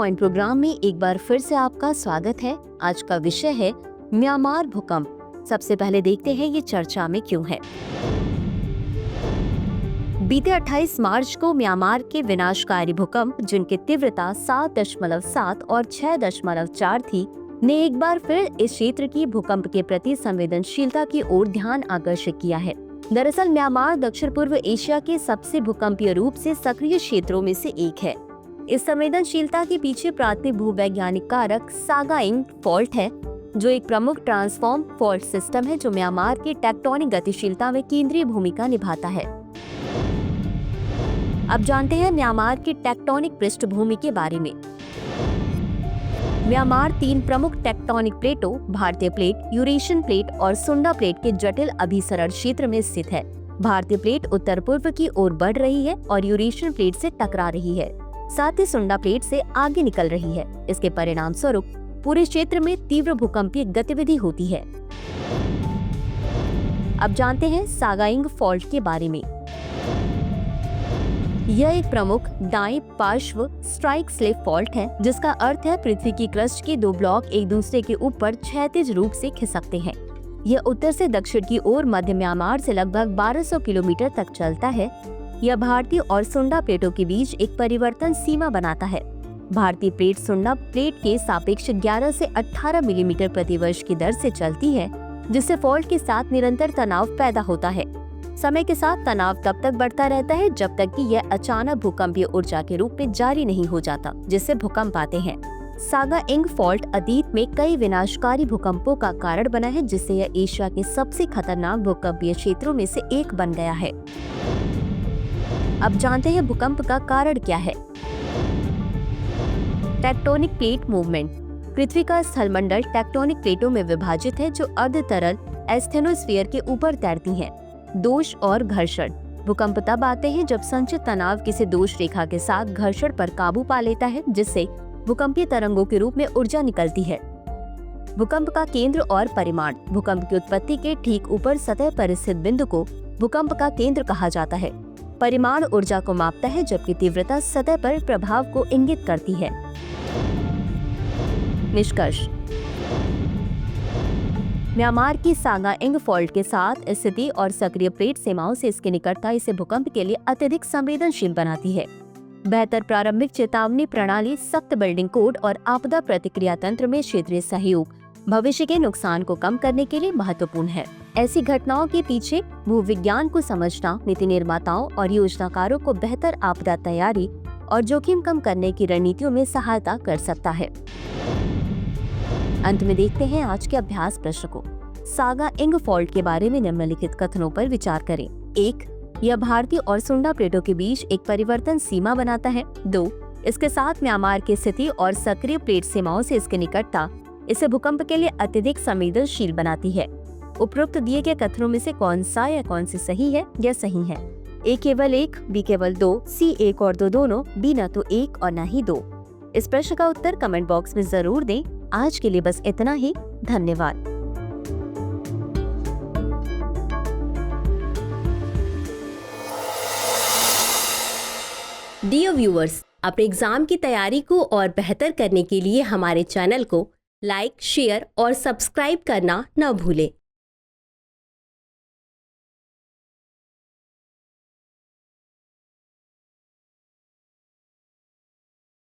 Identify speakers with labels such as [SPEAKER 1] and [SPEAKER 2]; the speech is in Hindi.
[SPEAKER 1] पॉइंट प्रोग्राम में एक बार फिर से आपका स्वागत है। आज का विषय है म्यांमार भूकंप। सबसे पहले देखते हैं ये चर्चा में क्यों है। बीते 28 मार्च को म्यांमार के विनाशकारी भूकंप, जिनकी तीव्रता 7.7 और 6.4 थी, ने एक बार फिर इस क्षेत्र की भूकंप के प्रति संवेदनशीलता की ओर ध्यान आकर्षित किया है। दरअसल म्यांमार दक्षिण पूर्व एशिया के सबसे भूकंपीय रूप से सक्रिय क्षेत्रों में से एक है। इस संवेदनशीलता के पीछे प्राथमिक भूवैज्ञानिक कारक सागाइंग फॉल्ट है, जो एक प्रमुख ट्रांसफॉर्म फॉल्ट सिस्टम है जो म्यांमार की टेक्टोनिक गतिशीलता में केंद्रीय भूमिका निभाता है। अब जानते हैं म्यांमार की टेक्टोनिक पृष्ठभूमि के बारे में। म्यांमार 3 प्रमुख टेक्टोनिक प्लेटों, भारतीय प्लेट, यूरेशियन प्लेट और सुंडा प्लेट के जटिल अभिसरण क्षेत्र में स्थित है। भारतीय प्लेट उत्तर पूर्व की ओर बढ़ रही है और यूरेशियन प्लेट से टकरा रही है, साथ ही सुंडा प्लेट से आगे निकल रही है। इसके परिणाम स्वरूप पूरे क्षेत्र में तीव्र भूकंपीय गतिविधि होती है। अब जानते हैं सागाइंग फॉल्ट के बारे में। यह एक प्रमुख दाएं पार्श्व स्ट्राइक स्लिप फॉल्ट है, जिसका अर्थ है पृथ्वी की क्रस्ट के 2 ब्लॉक एक दूसरे के ऊपर क्षैतिज रूप से खिसकते हैं। यह उत्तर से दक्षिण की ओर मध्य म्यांमार से लगभग 1200 किलोमीटर तक चलता है। यह भारतीय और सुंडा प्लेटों के बीच एक परिवर्तन सीमा बनाता है। भारतीय प्लेट सुंडा प्लेट के सापेक्ष 11 से 18 मिलीमीटर प्रति वर्ष की दर से चलती है, जिससे फॉल्ट के साथ निरंतर तनाव पैदा होता है। समय के साथ तनाव तब तक बढ़ता रहता है जब तक कि यह अचानक भूकंपीय ऊर्जा के रूप में जारी नहीं हो जाता, जिससे भूकंप आते हैं। सागाइंग फॉल्ट अतीत में कई विनाशकारी भूकंपों का कारण बना है, जिससे यह एशिया के सबसे खतरनाक भूकंपीय क्षेत्रों में से एक बन गया है। अब जानते हैं भूकंप का कारण क्या है। Tectonic plate movement. पृथ्वी का स्थलमंडल टेक्टोनिक प्लेटों में विभाजित है, जो अर्ध तरल एस्थेनोस्फीयर के ऊपर तैरती हैं। दोष और घर्षण। भूकंप तब आते हैं जब संचित तनाव किसी दोष रेखा के साथ घर्षण पर काबू पा लेता है, जिससे भूकंपीय तरंगों के रूप में ऊर्जा निकलती है। भूकंप का केंद्र और परिमाण। भूकंप की उत्पत्ति के ठीक ऊपर सतह पर स्थित बिंदु को भूकंप का केंद्र कहा जाता है। परिमाण ऊर्जा को मापता है, जबकि तीव्रता सतह पर प्रभाव को इंगित करती है। निष्कर्ष। म्यांमार की सागाइंग फॉल्ट के साथ स्थिति और सक्रिय प्लेट सीमाओं से इसकी निकटता इसे भूकंप के लिए अत्यधिक संवेदनशील बनाती है। बेहतर प्रारंभिक चेतावनी प्रणाली, सख्त बिल्डिंग कोड और आपदा प्रतिक्रिया तंत्र में क्षेत्रीय सहयोग भविष्य के नुकसान को कम करने के लिए महत्वपूर्ण है। ऐसी घटनाओं के पीछे भूविज्ञान को समझना नीति निर्माताओं और योजनाकारों को बेहतर आपदा तैयारी और जोखिम कम करने की रणनीतियों में सहायता कर सकता है। अंत में देखते हैं आज के अभ्यास प्रश्न को। सागाइंग फॉल्ट के बारे में निम्नलिखित कथनों पर विचार करें। 1. यह भारतीय और सुंडा प्लेटों के बीच एक परिवर्तन सीमा बनाता है। 2. इसके साथ म्यांमार की स्थिति और सक्रिय प्लेट सीमाओं से इसकी निकटता इसे भूकंप के लिए अत्यधिक संवेदनशील बनाती है। उपरोक्त दिए गए कथनों में से कौन सा या कौन सी सही है या सही है? A केवल 1, B केवल 2, C 1 और 2 दोनों, B न तो 1 और न ही 2। इस प्रश्न का उत्तर कमेंट बॉक्स में जरूर दें। आज के लिए बस इतना ही। धन्यवाद।
[SPEAKER 2] डियर व्यूअर्स, अपने एग्जाम की तैयारी को और बेहतर करने के लिए हमारे चैनल को लाइक, शेयर और सब्सक्राइब करना न भूलें।